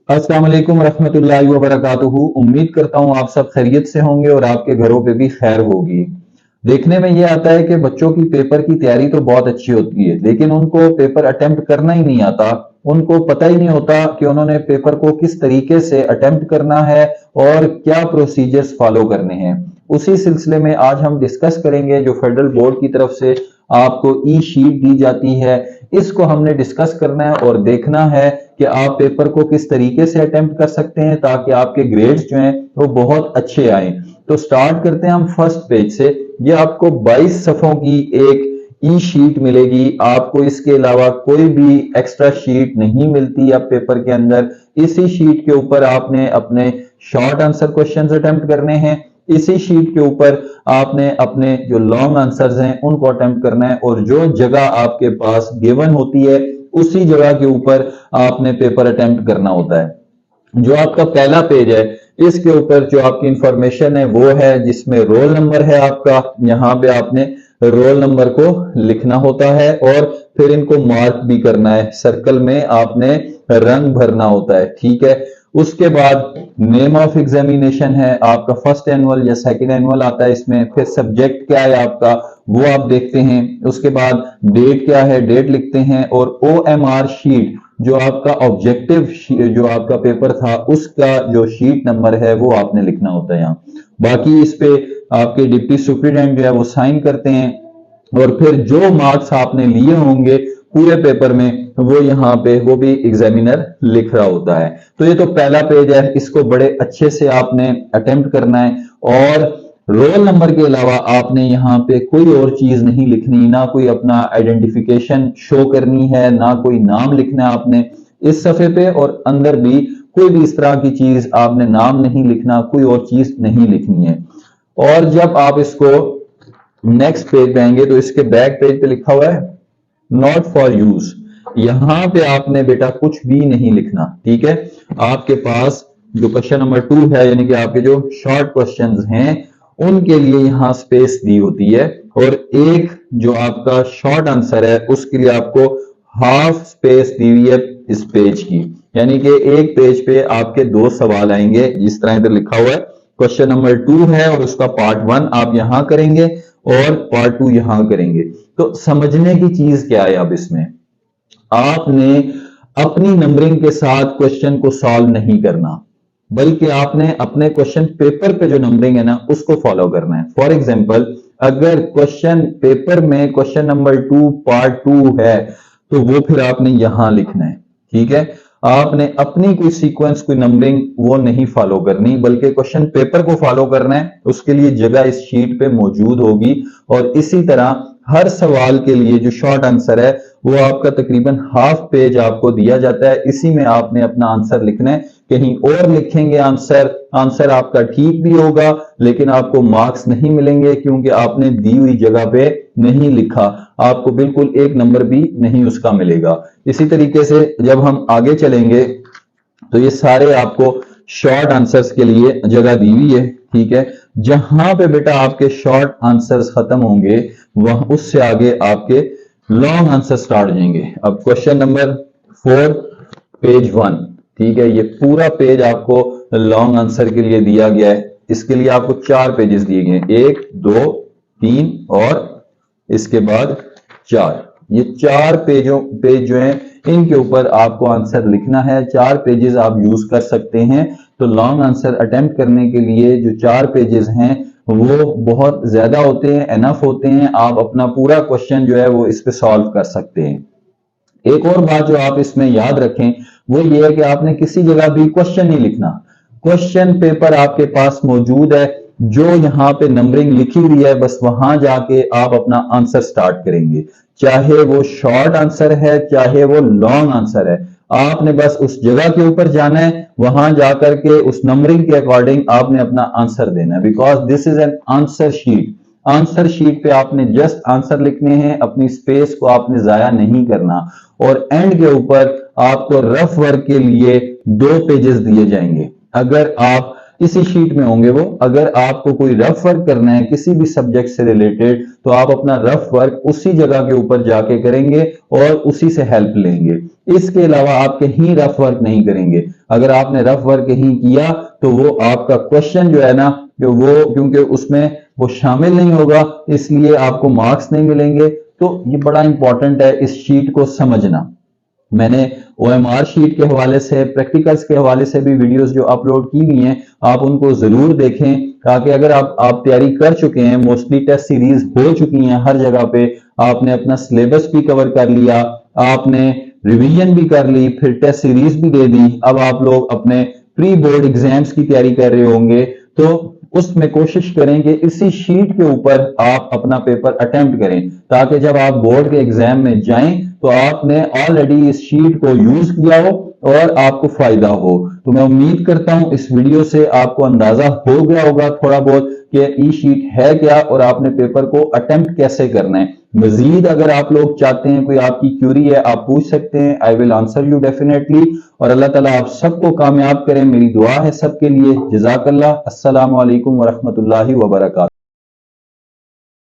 अस्सलाम वालेकुम रहमतुल्लाहि व बरकातुहू। उम्मीद करता हूँ आप सब खैरियत से होंगे और आपके घरों पे भी खैर होगी। देखने में ये आता है कि बच्चों की पेपर की तैयारी तो बहुत अच्छी होती है, लेकिन उनको पेपर अटेम्प्ट करना ही नहीं आता। उनको पता ही नहीं होता कि उन्होंने पेपर को किस तरीके से अटेम्प्ट करना है और क्या प्रोसीजर्स फॉलो करने हैं। उसी सिलसिले में आज हम डिस्कस करेंगे जो फेडरल बोर्ड की तरफ से आपको ई शीट दी जाती है, इसको हमने डिस्कस करना है और देखना है कि आप पेपर को किस तरीके से अटेम्प्ट कर सकते हैं ताकि आपके ग्रेड्स जो हैं वो बहुत अच्छे आए। तो स्टार्ट करते हैं हम फर्स्ट पेज से। ये आपको 22 सफ़ों की एक ई शीट मिलेगी। आपको इसके अलावा कोई भी एक्स्ट्रा शीट नहीं मिलती अब पेपर के अंदर। इसी शीट के ऊपर आपने अपने शॉर्ट आंसर क्वेश्चंस अटेम्प्ट करने हैं। इसी शीट के ऊपर आपने अपने जो लॉन्ग आंसर्स हैं उनको अटेम्प्ट करना है और जो जगह आपके पास गिवन होती है उसी जगह के ऊपर आपने पेपर अटेम्प्ट करना होता है। जो आपका पहला पेज है इसके ऊपर जो आपकी इंफॉर्मेशन है वो है जिसमें रोल नंबर है आपका। यहाँ पे आपने रोल नंबर को लिखना होता है और फिर इनको मार्क भी करना है, सर्कल में आपने रंग भरना होता है, ठीक है। उसके बाद नेम ऑफ एग्जामिनेशन है आपका, फर्स्ट एनुअल या सेकंड एनुअल आता है इसमें। फिर सब्जेक्ट क्या है आपका वो आप देखते हैं। उसके बाद डेट क्या है, डेट लिखते हैं। और OMR शीट जो आपका ऑब्जेक्टिव जो आपका पेपर था उसका जो शीट नंबर है वो आपने लिखना होता है यहाँ। बाकी इस पे आपके डिप्टी सुपरिटेंडेंट जो है वो साइन करते हैं और फिर जो मार्क्स आपने लिए होंगे पूरे पेपर में वो यहाँ पे वो भी एग्जामिनर लिख रहा होता है। तो ये तो पहला पेज है, इसको बड़े अच्छे से आपने अटेम्प्ट करना है। और रोल नंबर के अलावा आपने यहाँ पे कोई और चीज नहीं लिखनी, ना कोई अपना आइडेंटिफिकेशन शो करनी है, ना कोई नाम लिखना है आपने इस सफे पे। और अंदर भी कोई भी इस तरह की चीज आपने नाम नहीं लिखना, कोई और चीज नहीं लिखनी है। और जब आप इसको नेक्स्ट पेज पे आएंगे तो इसके बैक पेज पे लिखा हुआ है नॉट फॉर यूज। यहां पे आपने बेटा कुछ भी नहीं लिखना, ठीक है। आपके पास जो क्वेश्चन नंबर 2 है यानी कि आपके जो शॉर्ट क्वेश्चंस हैं उनके लिए यहां स्पेस दी होती है और एक जो आपका शॉर्ट आंसर है उसके लिए आपको हाफ स्पेस दी हुई है इस पेज की। यानी कि एक पेज पे आपके 2 सवाल आएंगे जिस तरह इधर लिखा हुआ है। क्वेश्चन नंबर 2 है और उसका पार्ट 1 आप यहां करेंगे और पार्ट 2 यहां करेंगे। तो समझने की चीज क्या है, अब इसमें आपने अपनी नंबरिंग के साथ क्वेश्चन को सॉल्व नहीं करना, बल्कि आपने अपने क्वेश्चन पेपर पे जो नंबरिंग है ना उसको फॉलो करना है। फॉर एग्जांपल अगर क्वेश्चन पेपर में क्वेश्चन नंबर 2 पार्ट 2 है तो वो फिर आपने यहां लिखना है, ठीक है। आपने अपनी कोई सीक्वेंस कोई नंबरिंग वो नहीं फॉलो करनी, बल्कि क्वेश्चन पेपर को फॉलो करना है। उसके लिए जगह इस शीट पे मौजूद होगी और इसी तरह हर सवाल के लिए जो शॉर्ट आंसर है वो आपका तकरीबन हाफ पेज आपको दिया जाता है। इसी में आपने अपना आंसर लिखना है। कहीं और लिखेंगे आंसर आपका ठीक भी होगा लेकिन आपको मार्क्स नहीं मिलेंगे क्योंकि आपने दी हुई जगह पे नहीं लिखा, आपको बिल्कुल एक नंबर भी नहीं उसका मिलेगा। इसी तरीके से जब हम आगे चलेंगे तो ये सारे आपको शॉर्ट आंसर्स के लिए जगह दी हुई है, ठीक है। जहां पे बेटा आपके शॉर्ट आंसर्स खत्म होंगे वहां उससे आगे आपके लॉन्ग आंसर स्टार्ट हो जाएंगे। अब क्वेश्चन नंबर 4 पेज 1, ठीक है। ये पूरा पेज आपको लॉन्ग आंसर के लिए दिया गया है। इसके लिए आपको 4 पेजेस दिए गए हैं, 1 2 3 और इसके बाद 4। ये 4 पेज जो हैं इनके ऊपर आपको आंसर लिखना है। 4 पेजेस आप यूज कर सकते हैं। तो लॉन्ग आंसर अटेम्प्ट करने के लिए जो 4 पेजेस हैं वो बहुत ज्यादा होते हैं, एनफ होते हैं। आप अपना पूरा क्वेश्चन जो है वो इस पे सॉल्व कर सकते हैं। एक और बात जो आप इसमें याद रखें वो ये है कि आपने किसी जगह भी क्वेश्चन नहीं लिखना। क्वेश्चन पेपर आपके पास मौजूद है, जो यहां पे नंबरिंग लिखी हुई है बस वहां जाके आप अपना आंसर स्टार्ट करेंगे। चाहे वो शॉर्ट आंसर है चाहे वो लॉन्ग आंसर है, आपने बस उस जगह के ऊपर जाना है, वहां जाकर के उस नंबरिंग के अकॉर्डिंग आपने अपना आंसर देना है। Because this is an answer sheet. Answer sheet पे आपने जस्ट आंसर लिखने हैं, अपनी स्पेस को आपने जाया नहीं करना। और एंड के ऊपर आपको रफ वर्क के लिए 2 पेजेस दिए जाएंगे। अगर आप इसी शीट में होंगे वो। अगर आपको कोई रफ वर्क करना है किसी भी सब्जेक्ट से रिलेटेड, तो आप अपना रफ वर्क उसी जगह के ऊपर जाके करेंगे और उसी से हेल्प लेंगे। इसके अलावा आप कहीं रफ वर्क नहीं करेंगे। अगर आपने रफ वर्क कहीं किया तो वो आपका क्वेश्चन जो है ना, जो वो क्योंकि उसमें वो शामिल नहीं होगा, इसलिए आपको मार्क्स नहीं मिलेंगे। तो ये बड़ा इंपॉर्टेंट है इस शीट को समझना। मैंने OMR शीट के हवाले से, प्रैक्टिकल्स के हवाले से भी वीडियोस जो अपलोड की हुई हैं, आप उनको जरूर देखें, ताकि अगर आप तैयारी कर चुके हैं, मोस्टली टेस्ट सीरीज हो चुकी हैं हर जगह पे, आपने अपना सिलेबस भी कवर कर लिया, आपने रिवीजन भी कर ली, फिर टेस्ट सीरीज भी दे दी, अब आप लोग अपने प्री बोर्ड एग्जाम्स की तैयारी कर रहे होंगे, तो उसमें कोशिश करें कि इसी शीट के ऊपर आप अपना पेपर अटेम्प्ट करें, ताकि जब आप बोर्ड के एग्जाम में जाएं तो आपने ऑलरेडी इस शीट को यूज किया हो और आपको फायदा हो। तो मैं उम्मीद करता हूं इस वीडियो से आपको अंदाजा हो गया होगा थोड़ा बहुत कि ई शीट है क्या और आपने पेपर को अटेम्प्ट कैसे करना है। मजीद अगर आप लोग चाहते हैं, कोई आपकी क्यूरी है, आप पूछ सकते हैं, I will answer you definitely. और अल्लाह ताला आप सबको कामयाब करें, मेरी दुआ है सबके लिए। जज़ाकल्लाह। अस्सलामु अलैकुम वरहमतुल्लाहि वबरकातुहू।